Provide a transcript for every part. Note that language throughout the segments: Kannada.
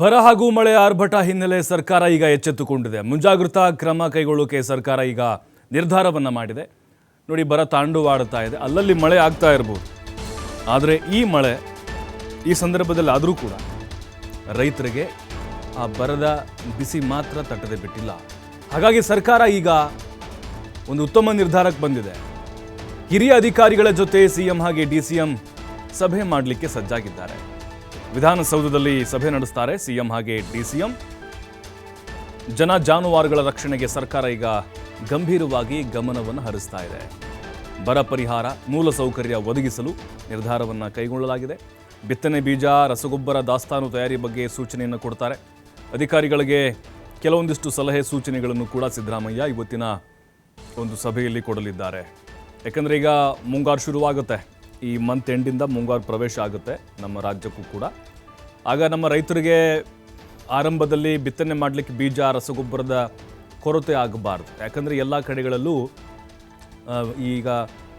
ಬರ ಹಾಗೂ ಮಳೆ ಆರ್ಭಟ ಹಿನ್ನೆಲೆ ಸರ್ಕಾರ ಈಗ ಎಚ್ಚೆತ್ತುಕೊಂಡಿದೆ. ಮುಂಜಾಗ್ರತಾ ಕ್ರಮ ಕೈಗೊಳ್ಳೋಕೆ ಸರ್ಕಾರ ಈಗ ನಿರ್ಧಾರವನ್ನ ಮಾಡಿದೆ. ನೋಡಿ, ಬರ ತಾಂಡವಾಡ್ತಾ ಇದೆ, ಅಲ್ಲಲ್ಲಿ ಮಳೆ ಆಗ್ತಾ ಇರಬಹುದು. ಆದರೆ ಈ ಮಳೆ ಈ ಸಂದರ್ಭದಲ್ಲಿ ಆದರೂ ಕೂಡ ರೈತರಿಗೆ ಆ ಬರದ ಬಿಸಿ ಮಾತ್ರ ತಟ್ಟದೆ ಬಿಟ್ಟಿಲ್ಲ. ಹಾಗಾಗಿ ಸರ್ಕಾರ ಈಗ ಒಂದು ಉತ್ತಮ ನಿರ್ಧಾರಕ್ಕೆ ಬಂದಿದೆ. ಹಿರಿಯ ಅಧಿಕಾರಿಗಳ ಜೊತೆ ಸಿಎಂ ಹಾಗೆ ಡಿಸಿಎಂ ಸಭೆ ಮಾಡಲಿಕ್ಕೆ ಸಜ್ಜಾಗಿದ್ದಾರೆ. ವಿಧಾನಸೌಧದಲ್ಲಿ ಸಭೆ ನಡೆಸ್ತಾರೆ ಸಿಎಂ ಹಾಗೆ ಡಿಸಿಎಂ. ಜನ ಜಾನುವಾರುಗಳ ರಕ್ಷಣೆಗೆ ಸರ್ಕಾರ ಈಗ ಗಂಭೀರವಾಗಿ ಗಮನವನ್ನು ಹರಿಸ್ತಾ ಇದೆ. ಬರ ಪರಿಹಾರ, ಮೂಲಸೌಕರ್ಯ ಒದಗಿಸಲು ನಿರ್ಧಾರವನ್ನು ಕೈಗೊಳ್ಳಲಾಗಿದೆ. ಬಿತ್ತನೆ ಬೀಜ, ರಸಗೊಬ್ಬರ ದಾಸ್ತಾನು ತಯಾರಿ ಬಗ್ಗೆ ಸೂಚನೆಯನ್ನು ಕೊಡ್ತಾರೆ. ಅಧಿಕಾರಿಗಳಿಗೆ ಕೆಲವೊಂದಿಷ್ಟು ಸಲಹೆ ಸೂಚನೆಗಳನ್ನು ಕೂಡ ಸಿದ್ದರಾಮಯ್ಯ ಇವತ್ತಿನ ಒಂದು ಸಭೆಯಲ್ಲಿ ಕೊಡಲಿದ್ದಾರೆ. ಯಾಕಂದರೆ ಈಗ ಮುಂಗಾರು ಶುರುವಾಗುತ್ತೆ. ಈ ಮಂತ್ ಎಂಡಿಂದ ಮುಂಗಾರು ಪ್ರವೇಶ ಆಗುತ್ತೆ ನಮ್ಮ ರಾಜ್ಯಕ್ಕೂ ಕೂಡ. ಆಗ ನಮ್ಮ ರೈತರಿಗೆ ಆರಂಭದಲ್ಲಿ ಬಿತ್ತನೆ ಮಾಡಲಿಕ್ಕೆ ಬೀಜ, ರಸಗೊಬ್ಬರದ ಕೊರತೆ ಆಗಬಾರ್ದು. ಯಾಕಂದರೆ ಎಲ್ಲ ಕಡೆಗಳಲ್ಲೂ ಈಗ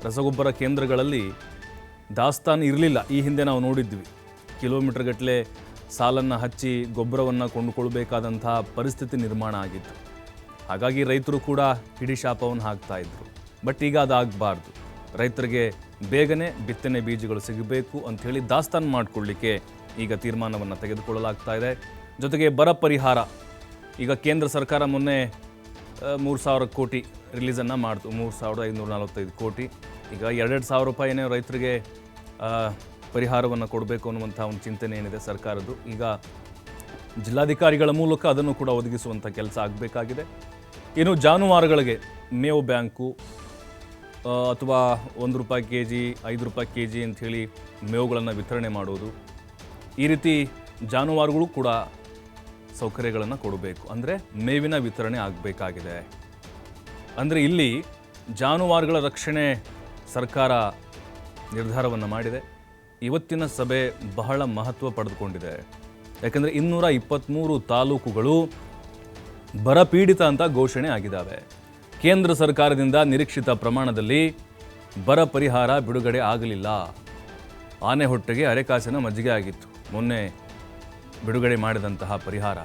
ರಸಗೊಬ್ಬರ ಕೇಂದ್ರಗಳಲ್ಲಿ ದಾಸ್ತಾನು ಇರಲಿಲ್ಲ. ಈ ಹಿಂದೆ ನಾವು ನೋಡಿದ್ವಿ, ಕಿಲೋಮೀಟರ್ ಗಟ್ಟಲೆ ಸಾಲನ್ನು ಹಚ್ಚಿ ಗೊಬ್ಬರವನ್ನು ಕೊಂಡುಕೊಳ್ಬೇಕಾದಂಥ ಪರಿಸ್ಥಿತಿ ನಿರ್ಮಾಣ ಆಗಿತ್ತು. ಹಾಗಾಗಿ ರೈತರು ಕೂಡ ಹಿಡಿಶಾಪವನ್ನು ಹಾಕ್ತಾ ಇದ್ರು. ಬಟ್ ಈಗ ಅದಾಗಬಾರ್ದು. ರೈತರಿಗೆ ಬೇಗನೆ ಬಿತ್ತನೆ ಬೀಜಗಳು ಸಿಗಬೇಕು ಅಂಥೇಳಿ ದಾಸ್ತಾನು ಮಾಡಿಕೊಳ್ಳಿಕ್ಕೆ ಈಗ ತೀರ್ಮಾನವನ್ನು ತೆಗೆದುಕೊಳ್ಳಲಾಗ್ತಾ ಇದೆ. ಜೊತೆಗೆ ಬರ ಪರಿಹಾರ, ಈಗ ಕೇಂದ್ರ ಸರ್ಕಾರ ಮೊನ್ನೆ 3,000 ಕೋಟಿ ರಿಲೀಸನ್ನು ಮಾಡ್ತು. 3,545 ಕೋಟಿ. ಈಗ 2,000 ರೂಪಾಯಿನೇ ರೈತರಿಗೆ ಪರಿಹಾರವನ್ನು ಕೊಡಬೇಕು ಅನ್ನುವಂಥ ಒಂದು ಚಿಂತನೆ ಏನಿದೆ ಸರ್ಕಾರದ್ದು. ಈಗ ಜಿಲ್ಲಾಧಿಕಾರಿಗಳ ಮೂಲಕ ಅದನ್ನು ಕೂಡ ಒದಗಿಸುವಂಥ ಕೆಲಸ ಆಗಬೇಕಾಗಿದೆ. ಇನ್ನು ಜಾನುವಾರುಗಳಿಗೆ ಮೇವು ಬ್ಯಾಂಕು ಅಥವಾ 1 ರೂಪಾಯಿ ಕೆಜಿ, 5 ರೂಪಾಯಿ ಕೆಜಿ ಅಂಥೇಳಿ ಮೇವುಗಳನ್ನು ವಿತರಣೆ ಮಾಡೋದು, ಈ ರೀತಿ ಜಾನುವಾರುಗಳು ಕೂಡ ಸೌಕರ್ಯಗಳನ್ನು ಕೊಡಬೇಕು. ಅಂದರೆ ಮೇವಿನ ವಿತರಣೆ ಆಗಬೇಕಾಗಿದೆ. ಅಂದರೆ ಇಲ್ಲಿ ಜಾನುವಾರುಗಳ ರಕ್ಷಣೆ ಸರ್ಕಾರ ನಿರ್ಧಾರವನ್ನು ಮಾಡಿದೆ. ಇವತ್ತಿನ ಸಭೆ ಬಹಳ ಮಹತ್ವ ಪಡೆದುಕೊಂಡಿದೆ. ಯಾಕಂದರೆ 223 ತಾಲೂಕುಗಳು ಬರಪೀಡಿತ ಅಂತ ಘೋಷಣೆ ಆಗಿದ್ದಾವೆ. ಕೇಂದ್ರ ಸರ್ಕಾರದಿಂದ ನಿರೀಕ್ಷಿತ ಪ್ರಮಾಣದಲ್ಲಿ ಬರ ಪರಿಹಾರ ಬಿಡುಗಡೆ ಆಗಲಿಲ್ಲ. ಆನೆ ಹೊಟ್ಟೆಗೆ ಅರೆಕಾಸಿನ ಮಜ್ಜಿಗೆ ಆಗಿತ್ತು ಮೊನ್ನೆ ಬಿಡುಗಡೆ ಮಾಡಿದಂತಹ ಪರಿಹಾರ.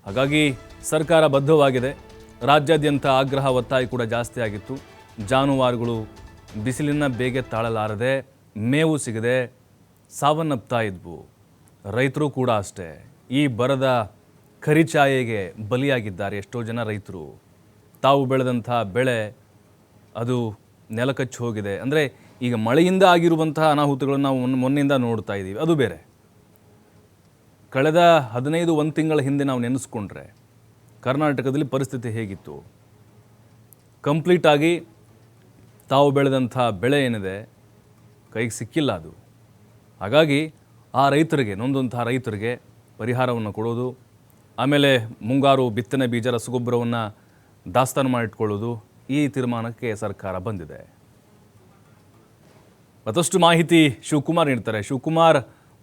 ಹಾಗಾಗಿ ಸರ್ಕಾರ ಬದ್ಧವಾಗಿದೆ. ರಾಜ್ಯಾದ್ಯಂತ ಆಗ್ರಹ, ಒತ್ತಾಯ ಕೂಡ ಜಾಸ್ತಿ ಆಗಿತ್ತು. ಜಾನುವಾರುಗಳು ಬಿಸಿಲಿನ ಬೇಗೆ ತಾಳಲಾರದೆ ಮೇವು ಸಿಗದೆ ಸಾವನ್ನಪ್ತಾ ಇದ್ವು. ರೈತರು ಕೂಡ ಅಷ್ಟೇ ಈ ಬರದ ಕರಿಚಾಯೆಗೆ ಬಲಿಯಾಗಿದ್ದಾರೆ. ಎಷ್ಟೋ ಜನ ರೈತರು ತಾವು ಬೆಳೆದಂಥ ಬೆಳೆ ಅದು ನೆಲಕಚ್ಚಿ ಹೋಗಿದೆ. ಅಂದರೆ ಈಗ ಮಳೆಯಿಂದ ಆಗಿರುವಂತಹ ಅನಾಹುತಗಳನ್ನು ನಾವು ಮೊನ್ನೆಯಿಂದ ನೋಡ್ತಾ ಇದ್ದೀವಿ. ಅದು ಬೇರೆ. ಕಳೆದ 1 ತಿಂಗಳ ಹಿಂದೆ ನಾವು ನೆನೆಸ್ಕೊಂಡ್ರೆ ಕರ್ನಾಟಕದಲ್ಲಿ ಪರಿಸ್ಥಿತಿ ಹೇಗಿತ್ತು? ಕಂಪ್ಲೀಟಾಗಿ ತಾವು ಬೆಳೆದಂಥ ಬೆಳೆ ಏನಿದೆ ಕೈಗೆ ಸಿಕ್ಕಿಲ್ಲ ಅದು. ಹಾಗಾಗಿ ಆ ರೈತರಿಗೆ, ನೊಂದಂಥ ರೈತರಿಗೆ ಪರಿಹಾರವನ್ನು ಕೊಡೋದು, ಆಮೇಲೆ ಮುಂಗಾರು ಬಿತ್ತನೆ ಬೀಜ, ರಸಗೊಬ್ಬರವನ್ನು ದಾಸ್ತಾನು ಮಾಡಿಟ್ಕೊಳ್ಳೋದು, ಈ ತೀರ್ಮಾನಕ್ಕೆ ಸರ್ಕಾರ ಬಂದಿದೆ. ಮತ್ತಷ್ಟು ಮಾಹಿತಿ ಶಿವಕುಮಾರ್ ನೀಡ್ತಾರೆ. ಶಿವಕುಮಾರ್,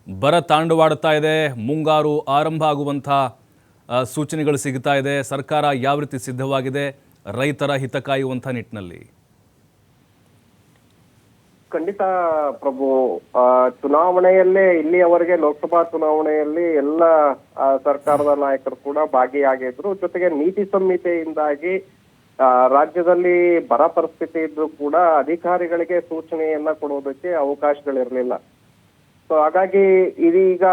ಬರ ತಾಂಡವಾಡ್ತಾ ಇದೆ, ಮುಂಗಾರು ಆರಂಭ ಆಗುವಂಥ ಸೂಚನೆಗಳು ಸಿಗ್ತಾ ಇದೆ. ಸರ್ಕಾರ ಯಾವ ರೀತಿ ಸಿದ್ಧವಾಗಿದೆ ರೈತರ ಹಿತ ಕಾಯುವಂಥ ನಿಟ್ಟಿನಲ್ಲಿ? ಖಂಡಿತ ಪ್ರಭು, ಚುನಾವಣೆಯಲ್ಲೇ ಇಲ್ಲಿಯವರೆಗೆ ಲೋಕಸಭಾ ಚುನಾವಣೆಯಲ್ಲಿ ಎಲ್ಲ ಸರ್ಕಾರದ ನಾಯಕರು ಕೂಡ ಭಾಗಿಯಾಗಿದ್ರು. ಜೊತೆಗೆ ನೀತಿ ಸಂಹಿತೆಯಿಂದಾಗಿ ರಾಜ್ಯದಲ್ಲಿ ಬರ ಪರಿಸ್ಥಿತಿ ಇದ್ರೂ ಕೂಡ ಅಧಿಕಾರಿಗಳಿಗೆ ಸೂಚನೆಯನ್ನ ಕೊಡೋದಕ್ಕೆ ಅವಕಾಶಗಳಿರ್ಲಿಲ್ಲ. ಸೊ ಹಾಗಾಗಿ ಇದೀಗ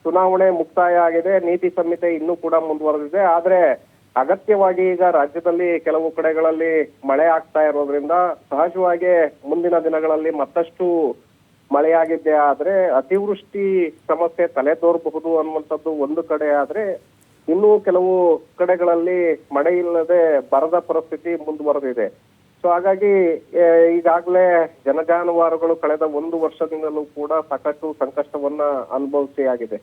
ಚುನಾವಣೆ ಮುಕ್ತಾಯ ಆಗಿದೆ, ನೀತಿ ಸಂಹಿತೆ ಇನ್ನೂ ಕೂಡ ಮುಂದುವರೆದಿದೆ. ಆದ್ರೆ ಅಗತ್ಯವಾಗಿ ಈಗ ರಾಜ್ಯದಲ್ಲಿ ಕೆಲವು ಕಡೆಗಳಲ್ಲಿ ಮಳೆ ಆಗ್ತಾ ಇರೋದ್ರಿಂದ ಸಹಜವಾಗಿ ಮುಂದಿನ ದಿನಗಳಲ್ಲಿ ಮತ್ತಷ್ಟು ಮಳೆಯಾಗಿದ್ದೆ ಆದ್ರೆ ಅತಿವೃಷ್ಟಿ ಸಮಸ್ಯೆ ತಲೆದೋರಬಹುದು ಅನ್ನುವಂಥದ್ದು ಒಂದು ಕಡೆ. ಆದ್ರೆ ಇನ್ನೂ ಕೆಲವು ಕಡೆಗಳಲ್ಲಿ ಮಳೆ ಇಲ್ಲದೆ ಬರದ ಪರಿಸ್ಥಿತಿ ಮುಂದುವರೆದಿದೆ. ಸೊ ಹಾಗಾಗಿ ಈಗಾಗಲೇ ಜನಜಾನುವಾರುಗಳು ಕಳೆದ 1 ವರ್ಷದಿಂದಲೂ ಕೂಡ ಸಾಕಷ್ಟು ಸಂಕಷ್ಟವನ್ನ ಅನುಭವಿಸಿ ಆಗಿದೆ.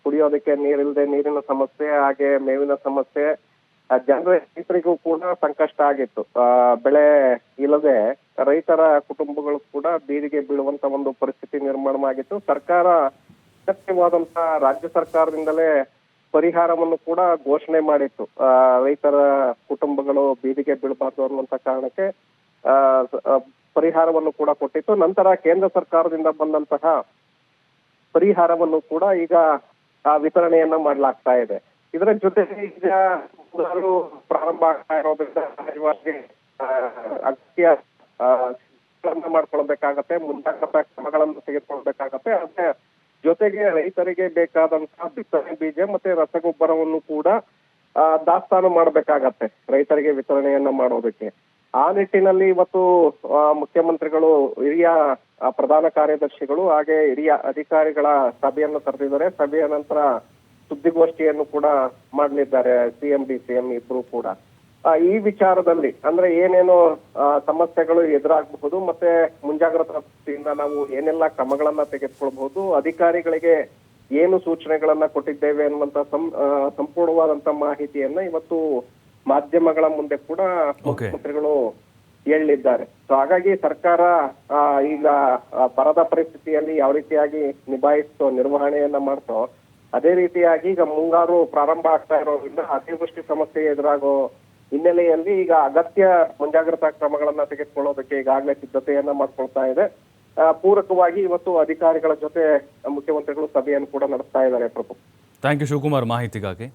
ಕುಡಿಯೋದಕ್ಕೆ ನೀರಿಲ್ಲದೆ ನೀರಿನ ಸಮಸ್ಯೆ, ಹಾಗೆ ಮೇವಿನ ಸಮಸ್ಯೆ, ರೈತರಿಗೂ ಕೂಡ ಸಂಕಷ್ಟ ಆಗಿತ್ತು. ಬೆಳೆ ಇಲ್ಲದೆ ರೈತರ ಕುಟುಂಬಗಳು ಕೂಡ ಬೀದಿಗೆ ಬೀಳುವಂತ ಒಂದು ಪರಿಸ್ಥಿತಿ ನಿರ್ಮಾಣವಾಗಿತ್ತು. ಸರ್ಕಾರ ಅಗತ್ಯವಾದಂತಹ ರಾಜ್ಯ ಸರ್ಕಾರದಿಂದಲೇ ಪರಿಹಾರವನ್ನು ಕೂಡ ಘೋಷಣೆ ಮಾಡಿತ್ತು. ರೈತರ ಕುಟುಂಬಗಳು ಬೀದಿಗೆ ಬೀಳಬಾರ್ದು ಅನ್ನುವಂತ ಕಾರಣಕ್ಕೆ ಪರಿಹಾರವನ್ನು ಕೂಡ ಕೊಟ್ಟಿತ್ತು. ನಂತರ ಕೇಂದ್ರ ಸರ್ಕಾರದಿಂದ ಬಂದಂತಹ ಪರಿಹಾರವನ್ನು ಕೂಡ ಈಗ ವಿತರಣೆಯನ್ನ ಮಾಡಲಾಗ್ತಾ ಇದೆ. ಇದರ ಜೊತೆಗೆ ಈಗ ಮುಂಗಾರು ಪ್ರಾರಂಭ ಆಗ್ತಾ ಇರೋದ್ರಿಂದ ಸಹಜವಾಗಿ ಅಗತ್ಯ ಮಾಡ್ಕೊಳ್ಬೇಕಾಗತ್ತೆ, ಮುಂಜಾಗ್ರತಾ ಕ್ರಮಗಳನ್ನು ತೆಗೆದುಕೊಳ್ಬೇಕಾಗತ್ತೆ. ಅದೇ ಜೊತೆಗೆ ರೈತರಿಗೆ ಬೇಕಾದಂತಹ ಬಿತ್ತನೆ ಬೀಜ ಮತ್ತೆ ರಸಗೊಬ್ಬರವನ್ನು ಕೂಡ ದಾಸ್ತಾನು ಮಾಡಬೇಕಾಗತ್ತೆ ರೈತರಿಗೆ ವಿತರಣೆಯನ್ನ ಮಾಡೋದಕ್ಕೆ. ಆ ನಿಟ್ಟಿನಲ್ಲಿ ಇವತ್ತು ಮುಖ್ಯಮಂತ್ರಿಗಳು ಹಿರಿಯ ಪ್ರಧಾನ ಕಾರ್ಯದರ್ಶಿಗಳು ಹಾಗೆ ಹಿರಿಯ ಅಧಿಕಾರಿಗಳ ಸಭೆಯನ್ನು ಕರೆದಿದ್ದಾರೆ. ಸಭೆಯ ನಂತರ ಸುದ್ದಿಗೋಷ್ಠಿಯನ್ನು ಕೂಡ ಮಾಡಲಿದ್ದಾರೆ ಸಿಎಂ ಡಿಸಿಎಂ ಇಬ್ರು ಕೂಡ. ಈ ವಿಚಾರದಲ್ಲಿ ಅಂದ್ರೆ ಏನೇನು ಸಮಸ್ಯೆಗಳು ಎದುರಾಗಬಹುದು ಮತ್ತೆ ಮುಂಜಾಗ್ರತಾ ದೃಷ್ಟಿಯಿಂದ ನಾವು ಏನೆಲ್ಲ ಕ್ರಮಗಳನ್ನ ತೆಗೆದುಕೊಳ್ಬಹುದು, ಅಧಿಕಾರಿಗಳಿಗೆ ಏನು ಸೂಚನೆಗಳನ್ನ ಕೊಟ್ಟಿದ್ದೇವೆ ಅನ್ನುವಂತ ಸಂಪೂರ್ಣವಾದಂತ ಮಾಹಿತಿಯನ್ನ ಇವತ್ತು ಮಾಧ್ಯಮಗಳ ಮುಂದೆ ಕೂಡ ಮುಖ್ಯಮಂತ್ರಿಗಳು ಹೇಳಲಿದ್ದಾರೆ. ಸೊ ಹಾಗಾಗಿ ಸರ್ಕಾರ ಈಗ ಬರದ ಪರಿಸ್ಥಿತಿಯಲ್ಲಿ ಯಾವ ರೀತಿಯಾಗಿ ನಿಭಾಯಿಸ್ತೋ, ನಿರ್ವಹಣೆಯನ್ನ ಮಾಡ್ತೋ, ಅದೇ ರೀತಿಯಾಗಿ ಈಗ ಮುಂಗಾರು ಪ್ರಾರಂಭ ಆಗ್ತಾ ಇರೋದ್ರಿಂದ ಅತಿವೃಷ್ಟಿ ಸಮಸ್ಯೆ ಎದುರಾಗೋ ಹಿನ್ನೆಲೆಯಲ್ಲಿ ಈಗ ಅಗತ್ಯ ಮುಂಜಾಗ್ರತಾ ಕ್ರಮಗಳನ್ನ ತೆಗೆದುಕೊಳ್ಳೋದಕ್ಕೆ ಈಗಾಗಲೇ ಸಿದ್ಧತೆಯನ್ನ ಮಾಡ್ಕೊಳ್ತಾ ಇದೆ. ಪೂರಕವಾಗಿ ಇವತ್ತು ಅಧಿಕಾರಿಗಳ ಜೊತೆ ಮುಖ್ಯಮಂತ್ರಿಗಳು ಸಭೆಯನ್ನು ಕೂಡ ನಡೆಸ್ತಾ ಇದ್ದಾರೆ. ಪ್ರಭು, ಥ್ಯಾಂಕ್ ಯು ಶಿವಕುಮಾರ್ ಮಾಹಿತಿಗಾಗಿ.